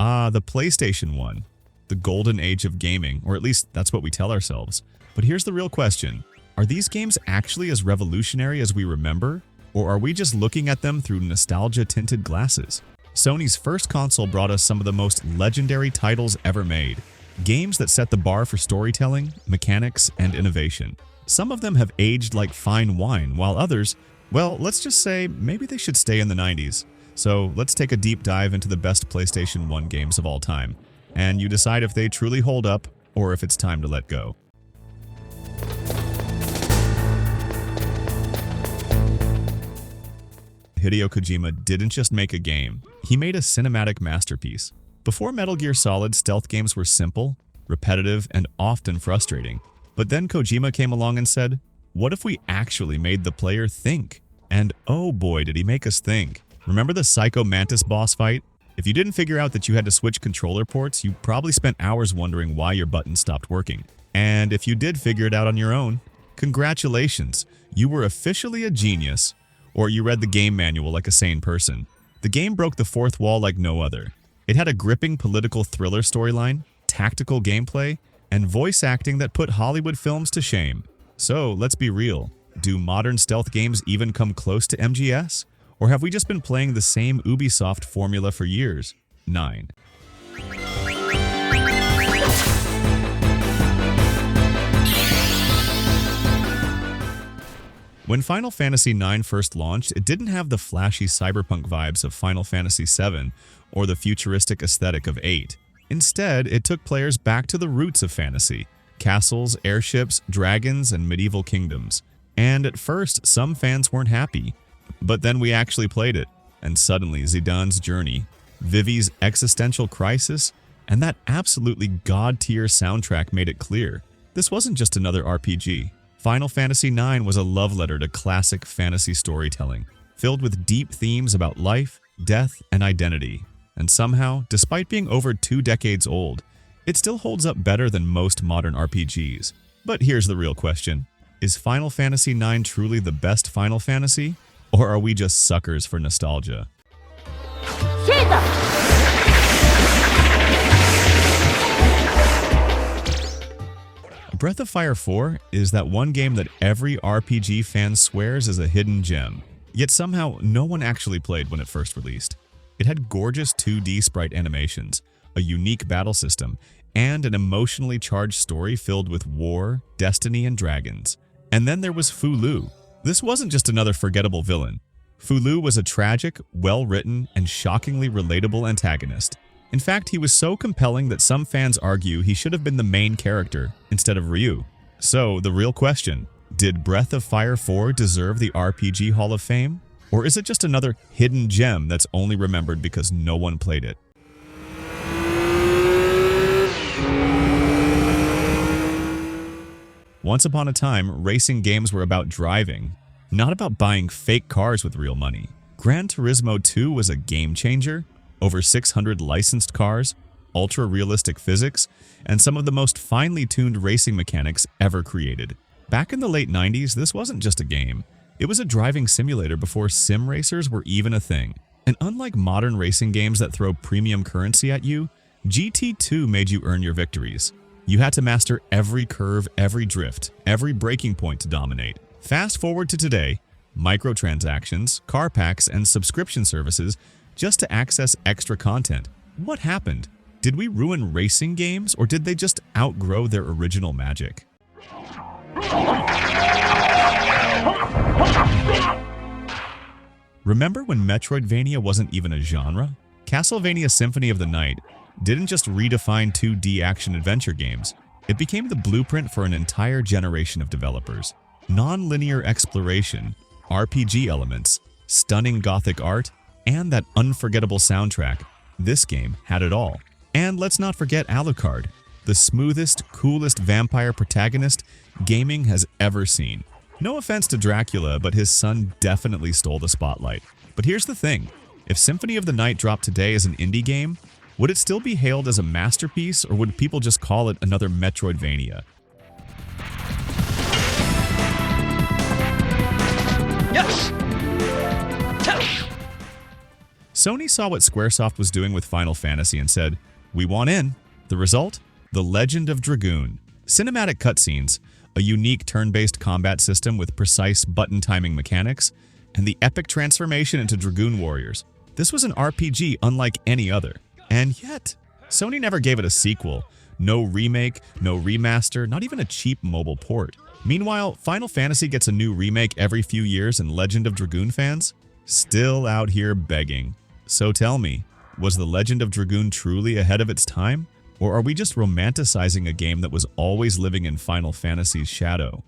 Ah, the PlayStation 1. The golden age of gaming, or at least that's what we tell ourselves. But here's the real question. Are these games actually as revolutionary as we remember? Or are we just looking at them through nostalgia-tinted glasses? Sony's first console brought us some of the most legendary titles ever made. Games that set the bar for storytelling, mechanics, and innovation. Some of them have aged like fine wine, while others, well, let's just say maybe they should stay in the 90s. So let's take a deep dive into the best PlayStation 1 games of all time, and you decide if they truly hold up or if it's time to let go. Hideo Kojima didn't just make a game, he made a cinematic masterpiece. Before Metal Gear Solid, stealth games were simple, repetitive, and often frustrating. But then Kojima came along and said, what if we actually made the player think? And oh boy, did he make us think. Remember the Psycho Mantis boss fight? If you didn't figure out that you had to switch controller ports, you probably spent hours wondering why your buttons stopped working. And if you did figure it out on your own, congratulations, you were officially a genius. Or you read the game manual like a sane person. The game broke the fourth wall like no other. It had a gripping political thriller storyline, tactical gameplay, and voice acting that put Hollywood films to shame. So, let's be real. Do modern stealth games even come close to MGS? Or have we just been playing the same Ubisoft formula for years? 9. When Final Fantasy IX first launched, it didn't have the flashy cyberpunk vibes of Final Fantasy VII or the futuristic aesthetic of 8. Instead, it took players back to the roots of fantasy: castles, airships, dragons, and medieval kingdoms. And at first, some fans weren't happy. But then we actually played it, and suddenly Zidane's journey, Vivi's existential crisis, and that absolutely god-tier soundtrack made it clear. This wasn't just another RPG. Final Fantasy IX was a love letter to classic fantasy storytelling, filled with deep themes about life, death, and identity. And somehow, despite being over 2 decades old, it still holds up better than most modern RPGs. But here's the real question. Is Final Fantasy IX truly the best Final Fantasy? Or are we just suckers for nostalgia? Breath of Fire 4 is that one game that every RPG fan swears is a hidden gem, yet somehow no one actually played when it first released. It had gorgeous 2D sprite animations, a unique battle system, and an emotionally charged story filled with war, destiny, and dragons. And then there was Fu Lu. This wasn't just another forgettable villain. Fu Lu was a tragic, well-written, and shockingly relatable antagonist. In fact, he was so compelling that some fans argue he should have been the main character instead of Ryu. So, the real question, did Breath of Fire 4 deserve the RPG Hall of Fame? Or is it just another hidden gem that's only remembered because no one played it? Once upon a time, racing games were about driving, not about buying fake cars with real money. Gran Turismo 2 was a game changer, over 600 licensed cars, ultra-realistic physics, and some of the most finely tuned racing mechanics ever created. Back in the late 90s, this wasn't just a game. It was a driving simulator before sim racers were even a thing. And unlike modern racing games that throw premium currency at you, GT2 made you earn your victories. You had to master every curve, every drift, every braking point to dominate. Fast forward to today, microtransactions, car packs, and subscription services just to access extra content. What happened? Did we ruin racing games, or did they just outgrow their original magic? Remember when Metroidvania wasn't even a genre? Castlevania Symphony of the Night didn't just redefine 2D action-adventure games. It became the blueprint for an entire generation of developers. Non-linear exploration, RPG elements, stunning gothic art, and that unforgettable soundtrack. This game had it all. And let's not forget Alucard, the smoothest, coolest vampire protagonist gaming has ever seen. No offense to Dracula, but his son definitely stole the spotlight. But here's the thing, if Symphony of the Night dropped today as an indie game, would it still be hailed as a masterpiece, or would people just call it another Metroidvania? Yes! Sony saw what Squaresoft was doing with Final Fantasy and said, "We want in." The result? The Legend of Dragoon. Cinematic cutscenes, a unique turn-based combat system with precise button timing mechanics, and the epic transformation into Dragoon Warriors. This was an RPG unlike any other. And yet, Sony never gave it a sequel. No remake, no remaster, not even a cheap mobile port. Meanwhile, Final Fantasy gets a new remake every few years and Legend of Dragoon fans? Still out here begging. So tell me, was The Legend of Dragoon truly ahead of its time? Or are we just romanticizing a game that was always living in Final Fantasy's shadow?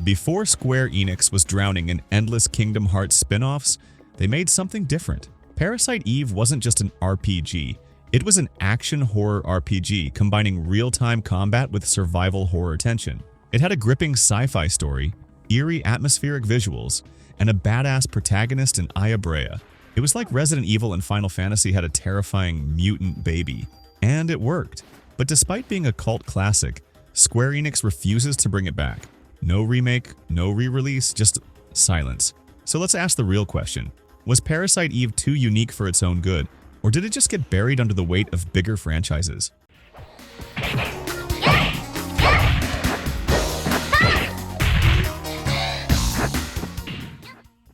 Before Square Enix was drowning in endless Kingdom Hearts spin-offs, they made something different. Parasite Eve wasn't just an RPG, it was an action horror RPG combining real-time combat with survival horror tension. It had a gripping sci-fi story, eerie atmospheric visuals, and a badass protagonist in Aya Brea. It was like Resident Evil and Final Fantasy had a terrifying mutant baby. And it worked. But despite being a cult classic, Square Enix refuses to bring it back. No remake, no re-release, just silence. So let's ask the real question. Was Parasite Eve too unique for its own good, or did it just get buried under the weight of bigger franchises?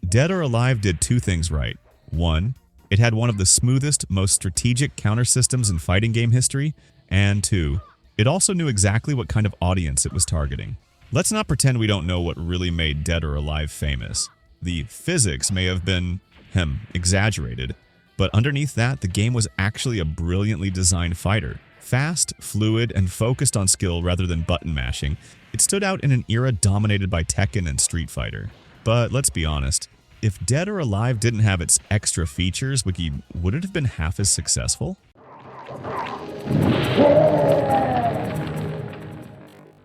Dead or Alive did two things right. One, it had one of the smoothest, most strategic counter systems in fighting game history, and two, it also knew exactly what kind of audience it was targeting. Let's not pretend we don't know what really made Dead or Alive famous. The physics may have been, exaggerated, but underneath that, the game was actually a brilliantly designed fighter. Fast, fluid, and focused on skill rather than button mashing, it stood out in an era dominated by Tekken and Street Fighter. But let's be honest, if Dead or Alive didn't have its extra features, would it have been half as successful?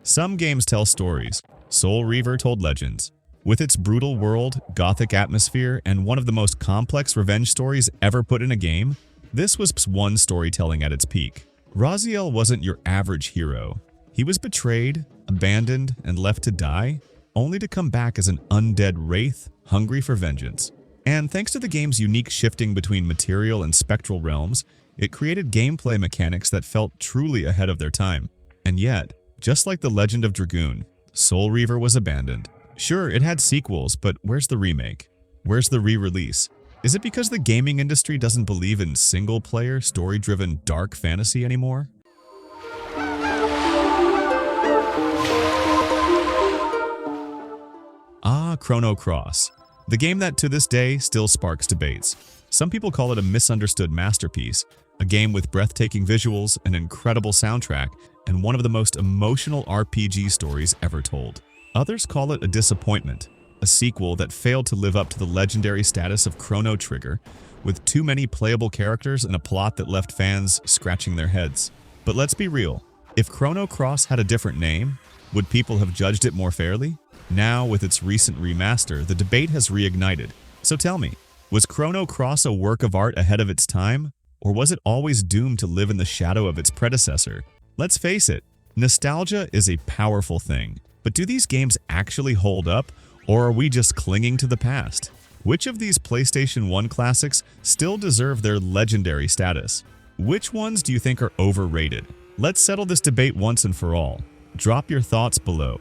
Some games tell stories. Soul Reaver told legends. With its brutal world, gothic atmosphere, and one of the most complex revenge stories ever put in a game, this was one storytelling at its peak. Raziel wasn't your average hero. He was betrayed, abandoned, and left to die, only to come back as an undead wraith, hungry for vengeance. And thanks to the game's unique shifting between material and spectral realms, it created gameplay mechanics that felt truly ahead of their time. And yet, just like The Legend of Dragoon, Soul Reaver was abandoned. Sure, it had sequels, but where's the remake? Where's the re-release? Is it because the gaming industry doesn't believe in single-player, story-driven dark fantasy anymore? Chrono Cross, the game that to this day still sparks debates. Some people call it a misunderstood masterpiece, a game with breathtaking visuals, an incredible soundtrack, and one of the most emotional RPG stories ever told. Others call it a disappointment, a sequel that failed to live up to the legendary status of Chrono Trigger, with too many playable characters and a plot that left fans scratching their heads. But let's be real, if Chrono Cross had a different name, would people have judged it more fairly? Now, with its recent remaster, the debate has reignited. So tell me, was Chrono Cross a work of art ahead of its time? Or was it always doomed to live in the shadow of its predecessor? Let's face it, nostalgia is a powerful thing. But do these games actually hold up, or are we just clinging to the past? Which of these PlayStation 1 classics still deserve their legendary status? Which ones do you think are overrated? Let's settle this debate once and for all. Drop your thoughts below.